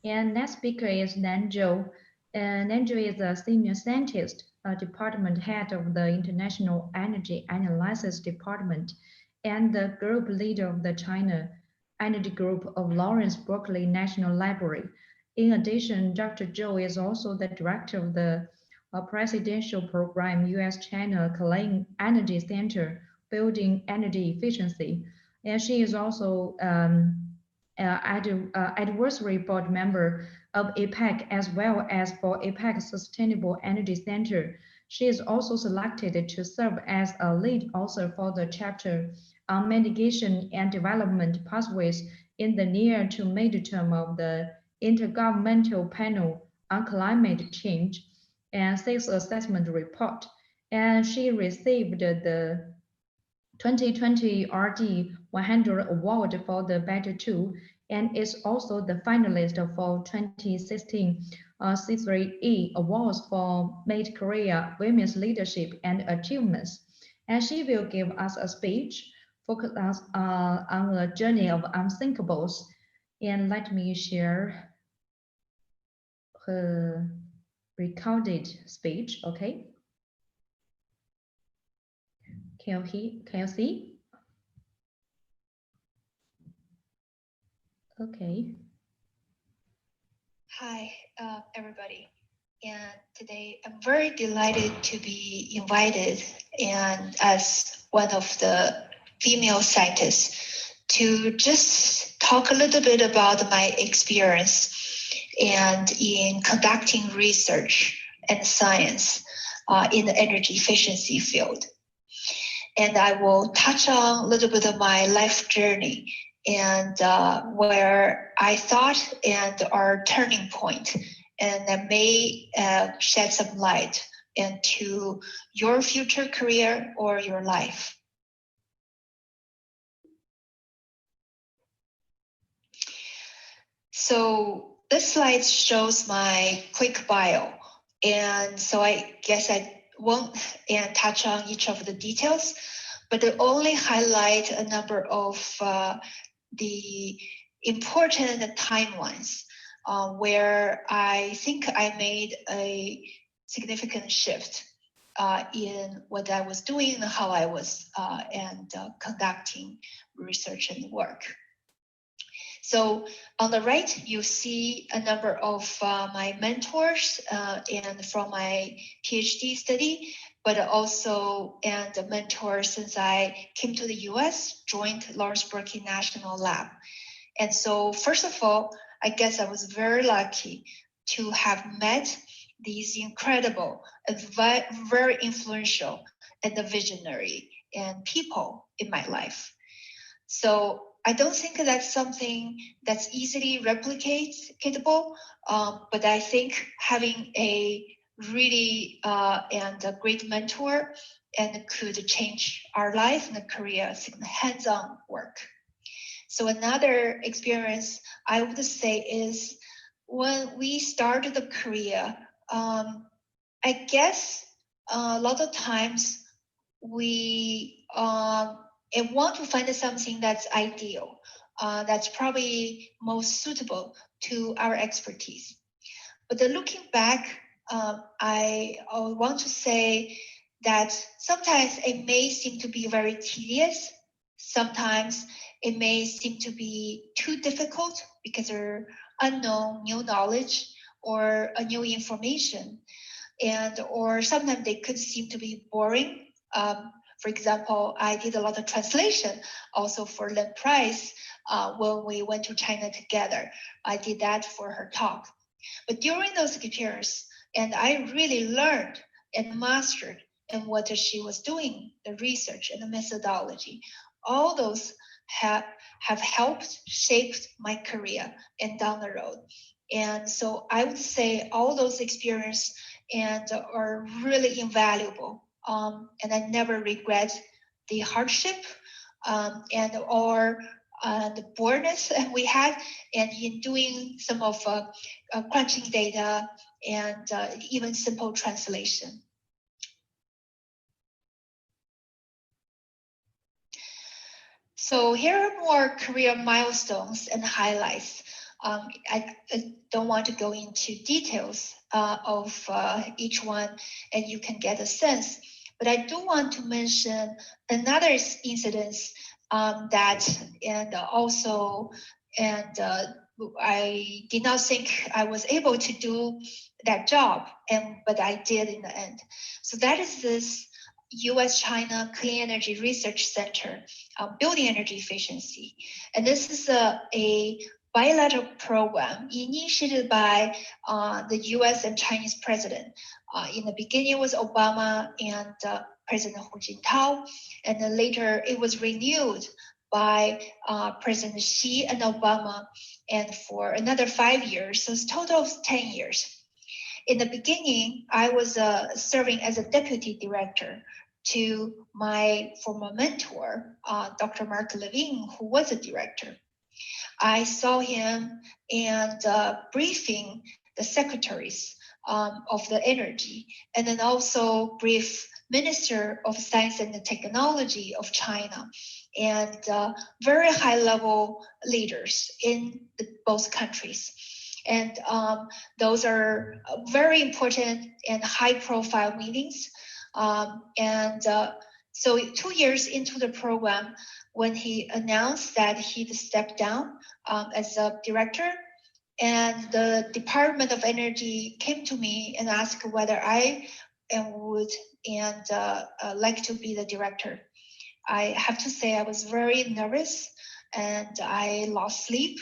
And next speaker is Zhou. Zhou is a senior scientist, department head of the International Energy Analysis Department, and the group leader of the China Energy Group of Lawrence Berkeley National Library. In addition, Dr. Zhou is also the director of the presidential program U.S.-China Clean Energy Center, Building Energy Efficiency. And she is also advisory board member of APEC as well as for APEC Sustainable Energy Center. She is also selected to serve as a lead author for the chapter on mitigation and development pathways in the near to mid-term of the Intergovernmental Panel on Climate Change and sixth assessment report. And she received the 2020 RD 100 Award for the Better Tool and is also the finalist for 2016 C3E Awards for Mid-Career Women's Leadership and Achievements. And she will give us a speech focused on the journey of Unthinkables. And let me share her recorded speech, okay? Can you see? Okay. Hi, everybody. And today I'm very delighted to be invited and as one of the female scientists to just talk a little bit about my experience and in conducting research and science in the energy efficiency field. And I will touch on a little bit of my life journey and where I thought and our turning point, and that may shed some light into your future career or your life. So this slide shows my quick bio, and so I guess I won't touch on each of the details, but I only highlight a number of the important timelines where I think I made a significant shift in what I was doing and how I was conducting research and work. So on the right, you see a number of my mentors and from my PhD study, but also and a mentor since I came to the US, joined Lawrence Berkeley National Lab. And so first of all, I guess I was very lucky to have met these incredible, very influential and visionary and people in my life. So I don't think that's something that's easily replicatable, but I think having a really and a great mentor and could change our life and a career, hands-on work. So another experience I would say is when we started the career, I guess a lot of times we want to find something that's ideal, that's probably most suitable to our expertise. But looking back, I want to say that sometimes it may seem to be very tedious. Sometimes it may seem to be too difficult because there are unknown new knowledge or a new information. Or sometimes they could seem to be boring. For example, I did a lot of translation also for Lynn Price when we went to China together. I did that for her talk. But during those experiences, and I really learned and mastered in what she was doing, the research and the methodology. All those have helped shape my career and down the road. And so I would say all those experiences are really invaluable. And I never regret the hardship or the boredness we had, and in doing some of crunching data and even simple translation. So here are more career milestones and highlights. I don't want to go into details of each one, and you can get a sense. But I do want to mention another incident that, and also, and I did not think I was able to do that job, but I did in the end. So that is this U.S.-China Clean Energy Research Center, building energy efficiency, and this is a bilateral program initiated by the U.S. and Chinese president. In the beginning, it was Obama and President Hu Jintao, and then later it was renewed by President Xi and Obama, and for another 5 years, so it's a total of 10 years. In the beginning, I was serving as a deputy director to my former mentor, Dr. Mark Levine, who was a director. I saw him and briefing the secretaries of the energy, and then also brief Minister of Science and Technology of China, and very high-level leaders in both countries. And those are very important and high-profile meetings. So 2 years into the program, when he announced that he'd stepped down as a director, and the Department of Energy came to me and asked whether I would like to be the director. I have to say I was very nervous and I lost sleep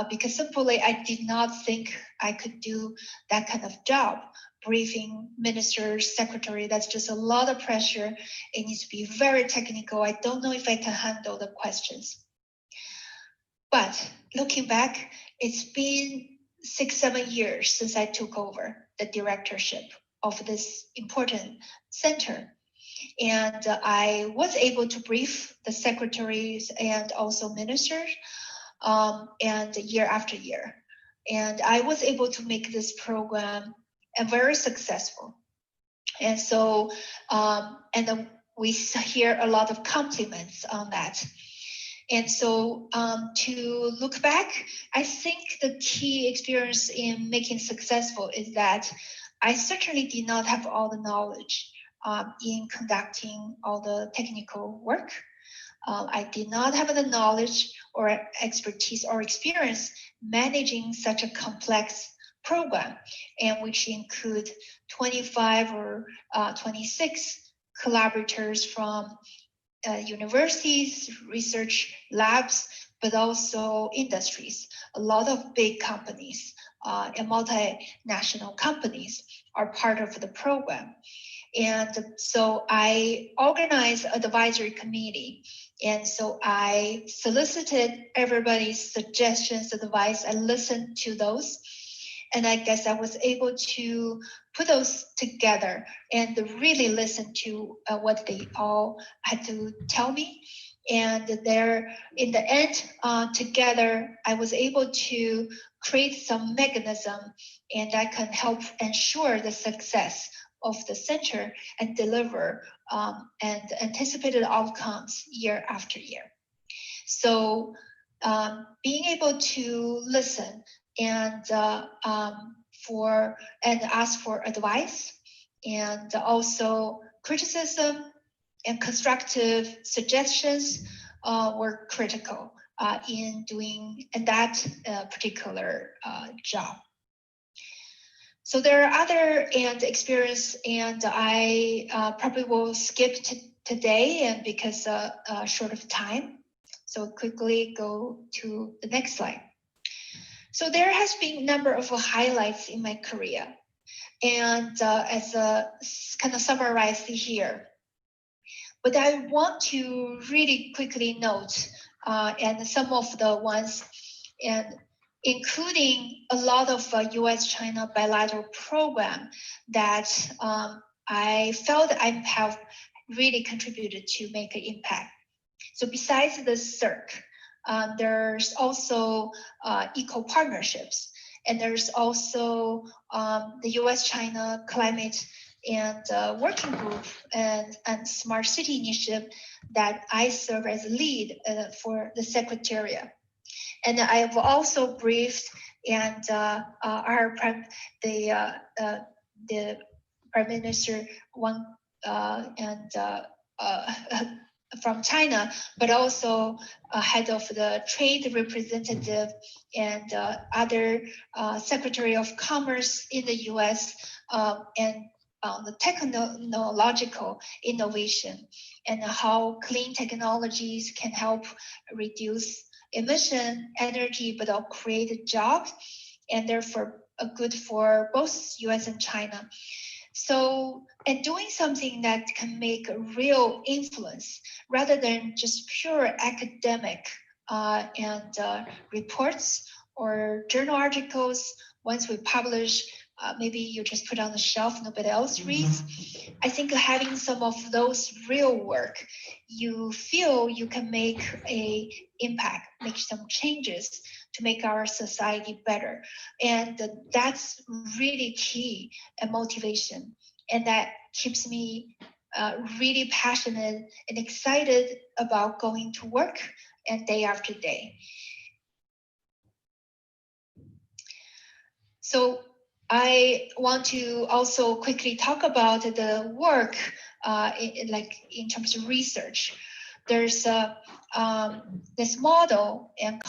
because simply I did not think I could do that kind of job. Briefing ministers, secretary, that's just a lot of pressure. It needs to be very technical. I don't know if I can handle the questions. But looking back, it's been 6-7 years since I took over the directorship of this important center. And I was able to brief the secretaries and also ministers and year after year. And I was able to make this program very successful. And so, we hear a lot of compliments on that. And so to look back, I think the key experience in making successful is that I certainly did not have all the knowledge in conducting all the technical work. I did not have the knowledge or expertise or experience managing such a complex program, and which include 25 or 26 collaborators from universities, research labs, but also industries. A lot of big companies and multinational companies are part of the program. And so I organized an advisory committee. And so I solicited everybody's suggestions, advice. I listened to those. And I guess I was able to put those together and really listen to what they all had to tell me. And there, in the end, together, I was able to create some mechanism, and I can help ensure the success of the center and deliver and anticipated outcomes year after year. So being able to listen and ask for advice, and also criticism and constructive suggestions were critical in doing that particular job. So there are other experience, and I probably will skip today, and because short of time. So quickly go to the next slide. So there has been a number of highlights in my career, and as a kind of summarized here. But I want to really quickly note and some of the ones, and including a lot of U.S.-China bilateral program that I felt I have really contributed to make an impact. So besides the CERC, there's also eco partnerships, and there's also the U.S.-China climate and working group and smart city initiative that I serve as a lead for the secretariat. And I've also briefed and the Prime Minister Wang and from China, but also head of the trade representative and other Secretary of Commerce in the U.S. And the technological innovation and how clean technologies can help reduce emission, energy, but also create jobs, and therefore good for both U.S. and China. So, and doing something that can make a real influence rather than just pure academic and reports or journal articles. Once we publish, maybe you just put on the shelf, nobody else reads. I think having some of those real work, you feel you can make a impact, make some changes to make our society better. And that's really key and motivation. And that keeps me really passionate and excited about going to work and day after day. So I want to also quickly talk about the work in terms of research. There's this model and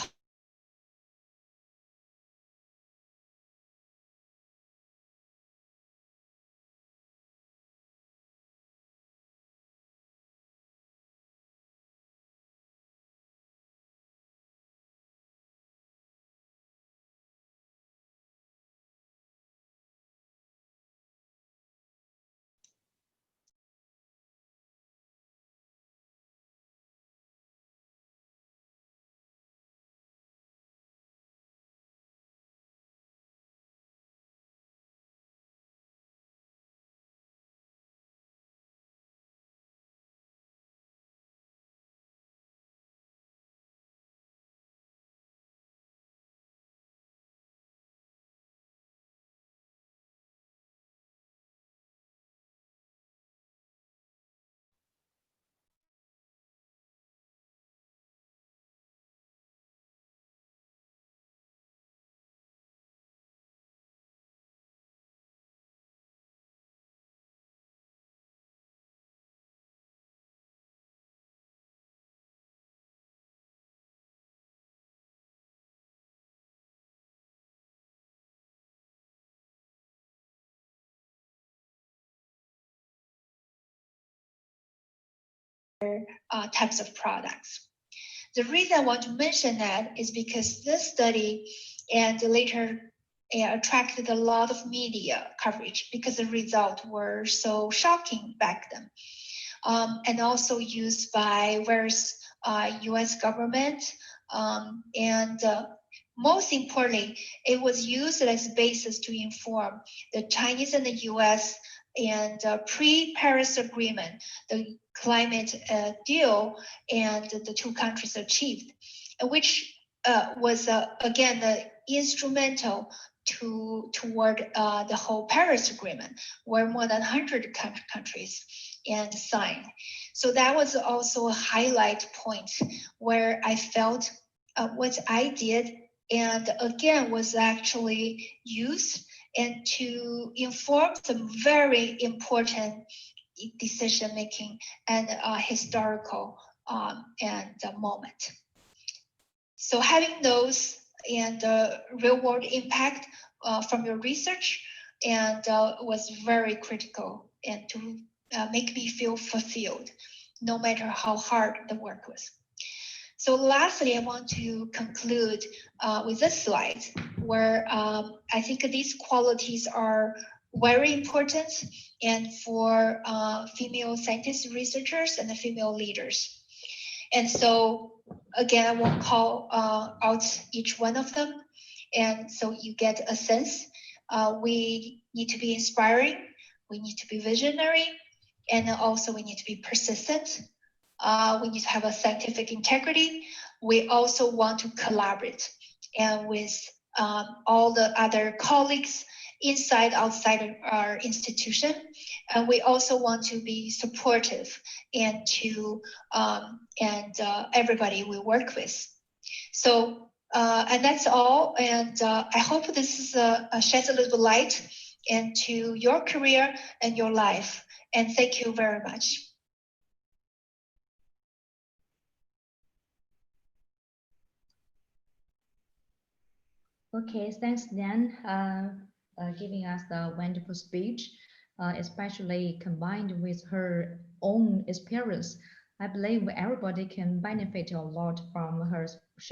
types of products. The reason I want to mention that is because this study and later attracted a lot of media coverage because the results were so shocking back then. And also used by various US government. And most importantly, it was used as a basis to inform the Chinese and the US and pre-Paris Agreement, the climate deal, and the two countries achieved, which was again instrumental toward the whole Paris Agreement, where more than 100 countries and signed. So that was also a highlight point where I felt what I did and again was actually used and to inform some very important decision making and historical moment. So having those and real world impact from your research and was very critical and to make me feel fulfilled, no matter how hard the work was. So lastly, I want to conclude with this slide where I think these qualities are very important and for female scientists, researchers, and the female leaders. And so again, I won't call out each one of them. And so you get a sense. We need to be inspiring. We need to be visionary. And also we need to be persistent. We need to have a scientific integrity. We also want to collaborate and with all the other colleagues inside, outside of our institution. And we also want to be supportive and to everybody we work with. So And that's all. And I hope this is, sheds a little light into your career and your life. And thank you very much. Okay, thanks, Dan, giving us the wonderful speech, especially combined with her own experience. I believe everybody can benefit a lot from her